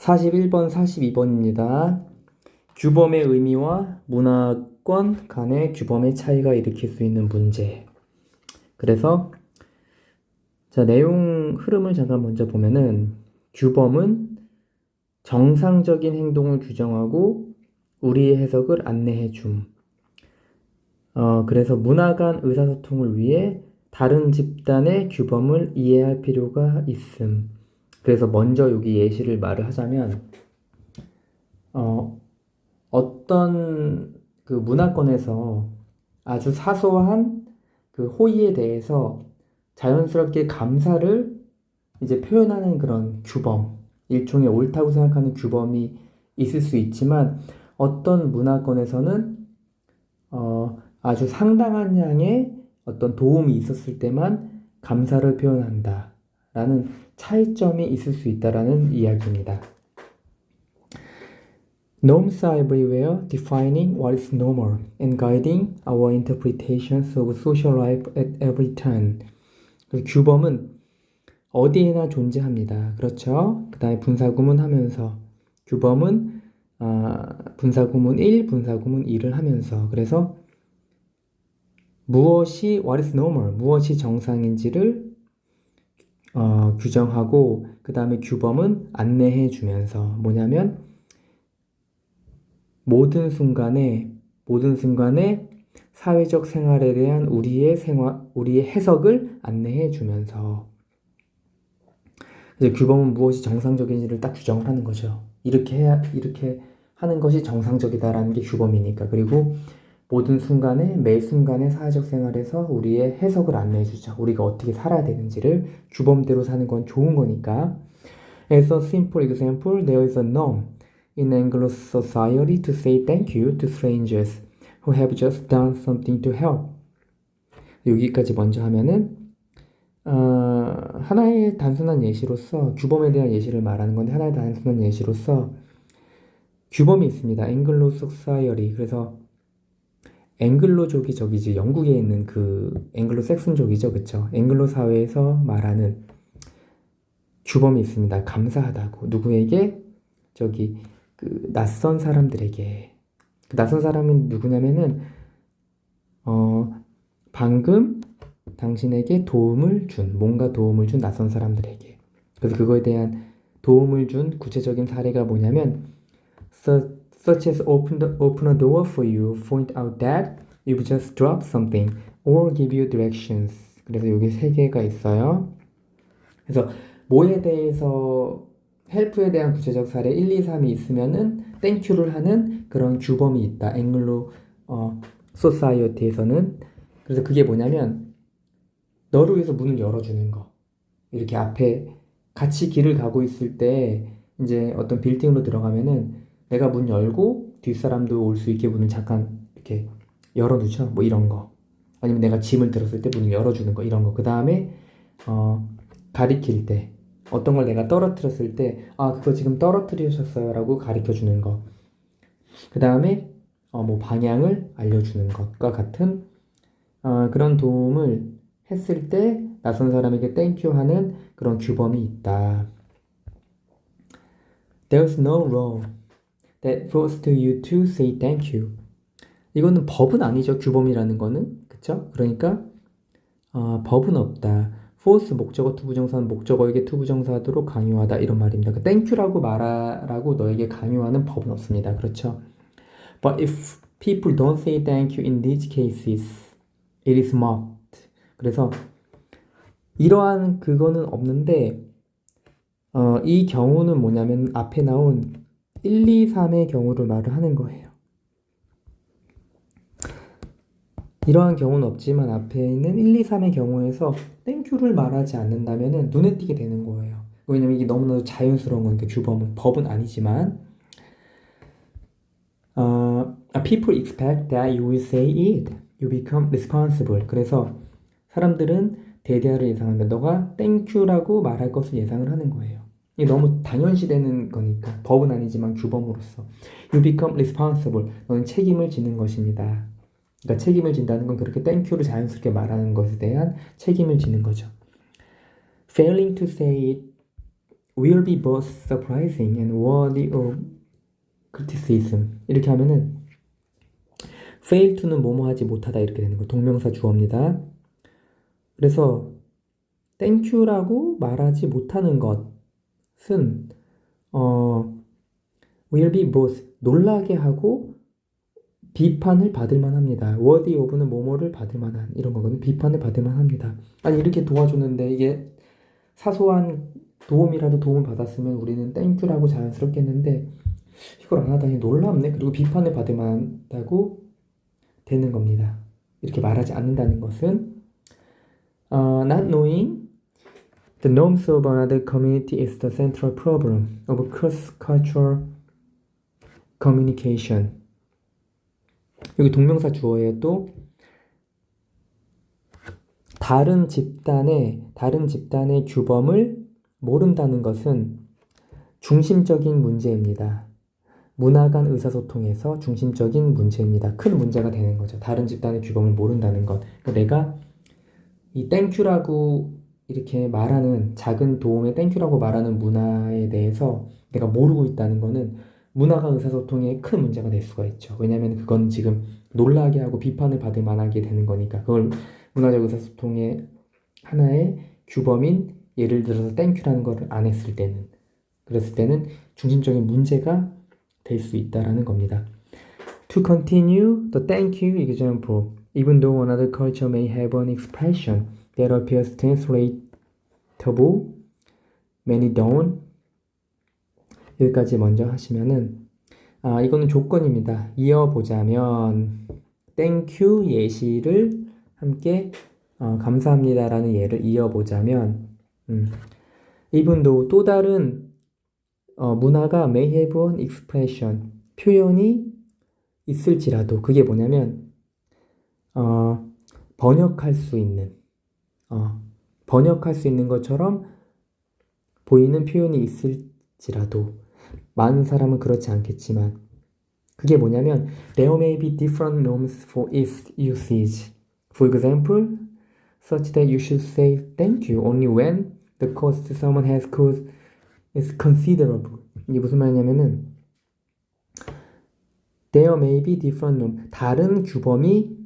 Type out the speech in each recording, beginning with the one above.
41번, 42번입니다. 규범의 의미와 문화권 간의 규범의 차이가 일으킬 수 있는 문제. 그래서 자, 내용 흐름을 잠깐 먼저 보면은 규범은 정상적인 행동을 규정하고 우리의 해석을 안내해 줌. 그래서 문화 간 의사소통을 위해 다른 집단의 규범을 이해할 필요가 있음. 그래서 먼저 여기 예시를 말을 하자면 어떤 그 문화권에서 아주 사소한 그 호의에 대해서 자연스럽게 감사를 이제 표현하는 그런 규범, 일종의 옳다고 생각하는 규범이 있을 수 있지만 어떤 문화권에서는 아주 상당한 양의 어떤 도움이 있었을 때만 감사를 표현한다 라는 차이점이 있을 수 있다라는 이야기입니다. Norms are everywhere, defining what is normal and guiding our interpretations of social life at every turn. 그래서 규범은 어디에나 존재합니다. 그렇죠? 그 다음에 분사구문 하면서 규범은 분사구문 1, 분사구문 2를 하면서 그래서 무엇이 what is normal, 무엇이 정상인지를 규정하고 그 다음에 규범은 안내해 주면서 뭐냐면 모든 순간에 사회적 생활에 대한 우리의 해석을 안내해 주면서 이제 규범은 무엇이 정상적인지를 딱 규정을 하는 거죠. 이렇게 하는 것이 정상적이다라는 게 규범이니까. 그리고 모든 순간에 매 순간의 사회적 생활에서 우리의 해석을 안내해 주죠. 우리가 어떻게 살아야 되는지를 규범대로 사는 건 좋은 거니까. As a simple example, there is a norm in Anglo society to say thank you to strangers who have just done something to help. 여기까지 먼저 하면은 하나의 단순한 예시로서 규범에 대한 예시를 말하는 건데 하나의 단순한 예시로서 규범이 있습니다. 앵글로 소사이어리. 그래서 앵글로족이 저기지 영국에 있는 그 앵글로 섹슨족이죠. 그쵸? 앵글로 사회에서 말하는 규범이 있습니다. 감사하다고. 누구에게? 저기 그 낯선 사람들에게. 그 낯선 사람이 누구냐면은 방금 당신에게 뭔가 도움을 준 낯선 사람들에게. 그래서 그거에 대한 도움을 준 구체적인 사례가 뭐냐면 such as open a door for you, point out that you've just dropped something, or give you directions. 그래서 여기 세 개가 있어요. 그래서 뭐에 대해서 헬프에 대한 구체적 사례 1, 2, 3이 있으면은 땡큐를 하는 그런 규범이 있다. 앵글로 소사이어티에서는. 그래서 그게 뭐냐면 너를 위해서 문을 열어주는 거. 이렇게 앞에 같이 길을 가고 있을 때 이제 어떤 빌딩으로 들어가면은 내가 문 열고 뒷사람도 올 수 있게 문을 잠깐 이렇게 열어두죠. 뭐 이런 거. 아니면 내가 짐을 들었을 때 문을 열어주는 거. 이런 거. 그 다음에 가리킬 때 어떤 걸 내가 떨어뜨렸을 때 그거 지금 떨어뜨리셨어요 라고 가리켜주는 거. 그 다음에 뭐 방향을 알려주는 것과 같은 그런 도움을 했을 때 낯선 사람에게 땡큐 하는 그런 규범이 있다. There's no law that forces you to say thank you. 이거는 법은 아니죠. 규범이라는 거는. 그쵸? 그러니까 법은 없다. force 목적어 투부정사는 목적어에게 투부정사도록 강요하다 이런 말입니다. 그 땡큐라고 말하라고 너에게 강요하는 법은 없습니다. 그렇죠? But if people don't say thank you in these cases, it is mocked. 그래서 이러한 그거는 없는데 이 경우는 뭐냐면 앞에 나온 1, 2, 3의 경우를 말을 하는 거예요. 이러한 경우는 없지만 앞에 있는 1, 2, 3의 경우에서 땡큐를 말하지 않는다면 눈에 띄게 되는 거예요. 왜냐면 이게 너무나도 자연스러운 거니까 규범은 법은 아니지만 people expect that you will say it. You become responsible. 그래서 사람들은 대대화를 예상합니다. 너가 땡큐라고 말할 것을 예상을 하는 거예요. 이게 너무 당연시되는 거니까 법은 아니지만 규범으로서 You become responsible. 너는 책임을 지는 것입니다. 그러니까 책임을 진다는 건 그렇게 땡큐를 자연스럽게 말하는 것에 대한 책임을 지는 거죠. Failing to say it will be both surprising and worthy of criticism. 이렇게 하면은 fail to는 뭐뭐 하지 못하다 이렇게 되는 거. 동명사 주어입니다. 그래서 thank you라고 말하지 못하는 것은 will be both 놀라게 하고 비판을 받을 만합니다. worthy of는 뭐뭐를 받을 만한 이런 거거든요. 비판을 받을 만합니다. 아니 이렇게 도와줬는데 이게 사소한 도움이라도 도움을 받았으면 우리는 땡큐라고 자연스럽게 했는데 이걸 안 하다니 놀랍네. 그리고 비판을 받을 만하다고 되는 겁니다. 이렇게 말하지 않는다는 것은 not knowing the norms of another community is the central problem of cross-cultural communication. 여기 동명사 주어에 또 다른 집단의 규범을 모른다는 것은 중심적인 문제입니다. 문화 간 의사소통에서 중심적인 문제입니다. 큰 문제가 되는 거죠. 다른 집단의 규범을 모른다는 것. 그러니까 내가 이 땡큐라고 이렇게 말하는 작은 도움에 땡큐라고 말하는 문화에 대해서 내가 모르고 있다는 거는 문화가 의사소통에 큰 문제가 될 수가 있죠. 왜냐하면 그건 지금 놀라게 하고 비판을 받을 만하게 되는 거니까 그걸 문화적 의사소통의 하나의 규범인 예를 들어서 땡큐라는 걸 안 했을 때는 그랬을 때는 중심적인 문제가 될 수 있다라는 겁니다. To continue the thank you example, even though another culture may have an expression that appears translatable, many don't. 여기까지 먼저 하시면은 이거는 조건입니다. 이어보자면 thank you 예시를 함께 감사합니다라는 예를 이어보자면 even though 또 다른 문화가 may have an expression 표현이 있을지라도 그게 뭐냐면 번역할 수 있는 것처럼 보이는 표현이 있을지라도 많은 사람은 그렇지 않겠지만 그게 뭐냐면 there may be different norms for its usage. For example, such that you should say thank you only when the cost someone has caused is considerable. 이게 무슨 말이냐면은 there may be different norm. 다른 규범이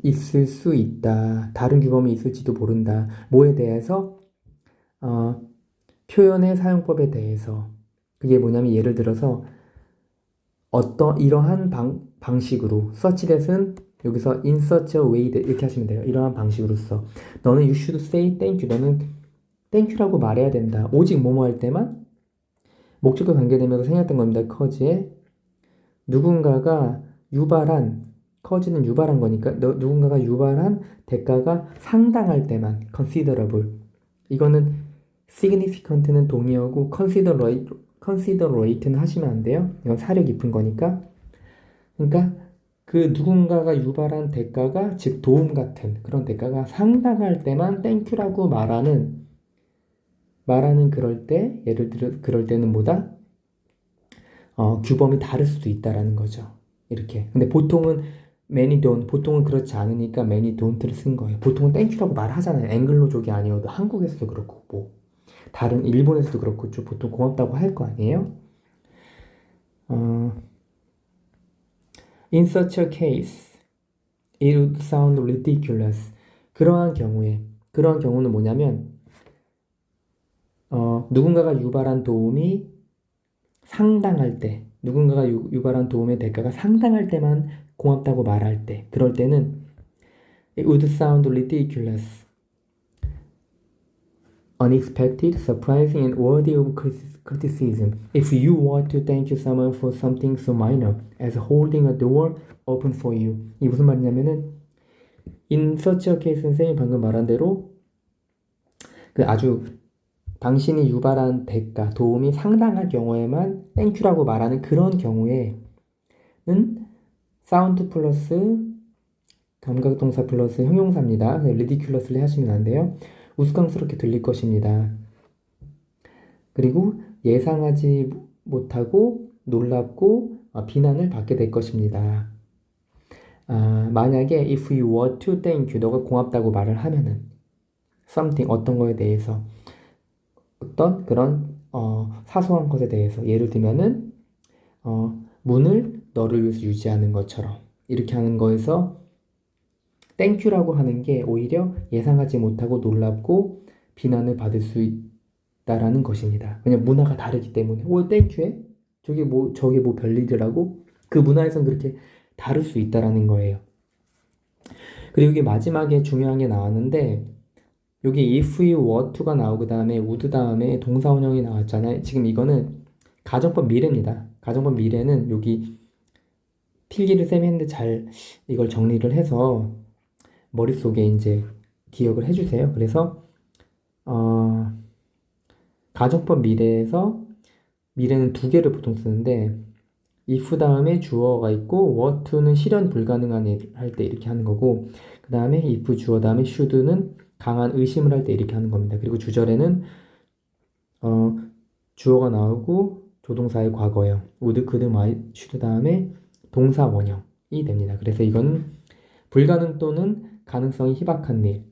있을 수 있다. 다른 규범이 있을지도 모른다. 뭐에 대해서? 표현의 사용법에 대해서. 그게 뭐냐면 예를 들어서 이러한 방식으로 such that은 여기서 in such a way that 이렇게 하시면 돼요. 이러한 방식으로 써. 너는 you should say thank you. 너는 thank you라고 말해야 된다. 오직 뭐뭐 할 때만 목적과 관계되면서 생략된 겁니다. cause에 누군가가 유발한 cause는 유발한 거니까 누군가가 유발한 대가가 상당할 때만 considerable. 이거는 significant는 동의어고 considerate는 하시면 안 돼요. 이건 사려 깊은 거니까. 그러니까 그 누군가가 유발한 대가가 즉 도움 같은 그런 대가가 상당할 때만 땡큐라고 말하는 그럴 때 예를 들어 그럴 때는 뭐다? 규범이 다를 수도 있다라는 거죠. 이렇게. 근데 보통은 many don't 보통은 그렇지 않으니까 many don't를 쓴 거예요. 보통은 땡큐라고 말하잖아요. 앵글로족이 아니어도 한국에서도 그렇고 뭐 다른 일본에서도 그렇고 좀 보통 고맙다고 할 거 아니에요? In such a case, it would sound ridiculous. 그러한 경우는 뭐냐면 누군가가 유발한 도움이 상당할 때, 누군가가 유발한 도움의 대가가 상당할 때만 고맙다고 말할 때, 그럴 때는 it would sound ridiculous, unexpected, surprising, and worthy of criticism if you were to thank someone for something so minor as holding a door open for you. 이게 무슨 말이냐면은 in such a case 선생님이 방금 말한 대로 그 아주 당신이 유발한 대가, 도움이 상당할 경우에만 땡큐라고 말하는 그런 경우에는 사운드 플러스 감각동사 플러스 형용사입니다. ridiculously 하시면 안 돼요. 우스꽝스럽게 들릴 것입니다. 그리고 예상하지 못하고 놀랍고 비난을 받게 될 것입니다. 만약에 if you were to thank you 너가 고맙다고 말을 하면은 something 어떤 거에 대해서 어떤 그런 사소한 것에 대해서 예를 들면은 문을 너를 위해서 유지하는 것처럼 이렇게 하는 거에서 땡큐라고 하는 게 오히려 예상하지 못하고 놀랍고 비난을 받을 수 있다라는 것입니다. 그냥 문화가 다르기 때문에 땡큐해? 저게 뭐 별일이라고? 그 문화에선 그렇게 다를 수 있다라는 거예요. 그리고 여기 마지막에 중요한 게 나왔는데 여기 if you were to가 나오고 그다음에 would 다음에 동사원형이 나왔잖아요. 지금 이거는 가정법 미래입니다. 가정법 미래는 여기 필기를 쌤이 했는데 잘 이걸 정리를 해서 머릿속에 이제 기억을 해주세요. 그래서 어, 가정법 미래에서 미래는 두 개를 보통 쓰는데 if 다음에 주어가 있고 were to는 실현 불가능한 일 할 때 이렇게 하는 거고 그 다음에 if 주어 다음에 should는 강한 의심을 할 때 이렇게 하는 겁니다. 그리고 주절에는 주어가 나오고 조동사의 과거형 would, could, might, should 다음에 동사 원형이 됩니다. 그래서 이건 불가능 또는 가능성이 희박한 일,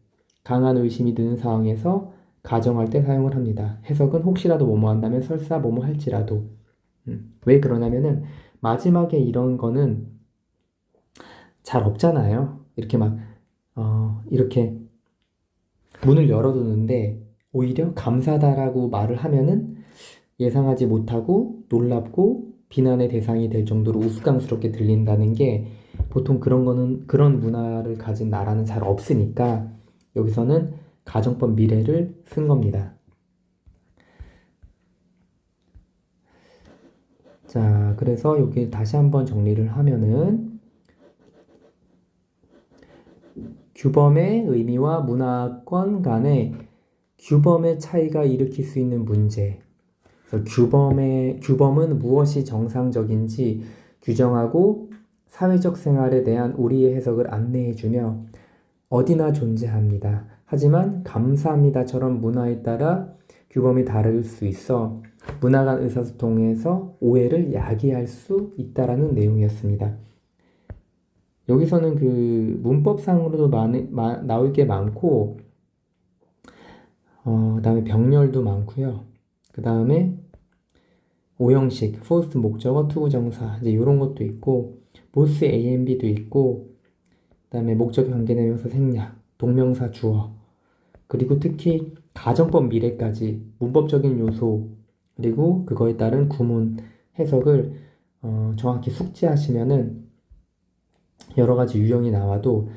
강한 의심이 드는 상황에서 가정할 때 사용을 합니다. 해석은 혹시라도 뭐뭐 한다면 설사 뭐뭐 할지라도. 왜 그러냐면은 마지막에 이런 거는 잘 없잖아요. 이렇게 막 이렇게 문을 열어두는데 오히려 감사하다라고 말을 하면은 예상하지 못하고 놀랍고 비난의 대상이 될 정도로 우스꽝스럽게 들린다는 게 보통 그런 문화를 가진 나라는 잘 없으니까 여기서는 가정법 미래를 쓴 겁니다. 자, 그래서 여기 다시 한번 정리를 하면은 규범의 의미와 문화권 간의 규범의 차이가 일으킬 수 있는 문제. 그래서 규범은 무엇이 정상적인지 규정하고 사회적 생활에 대한 우리의 해석을 안내해주며 어디나 존재합니다. 하지만 감사합니다처럼 문화에 따라 규범이 다를 수 있어 문화 간 의사소통에서 오해를 야기할 수 있다라는 내용이었습니다. 여기서는 그 문법상으로도 나올 게 많고 그다음에 병렬도 많고요. 그 다음에 오형식, 포스트 목적어, 투부정사 이제 이런 것도 있고 보스 A and B도 있고 그 다음에 목적 관계대명사 생략, 동명사 주어 그리고 특히 가정법 미래까지 문법적인 요소 그리고 그거에 따른 구문 해석을 정확히 숙지하시면은 여러 가지 유형이 나와도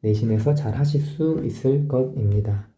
내신에서 잘 하실 수 있을 것입니다.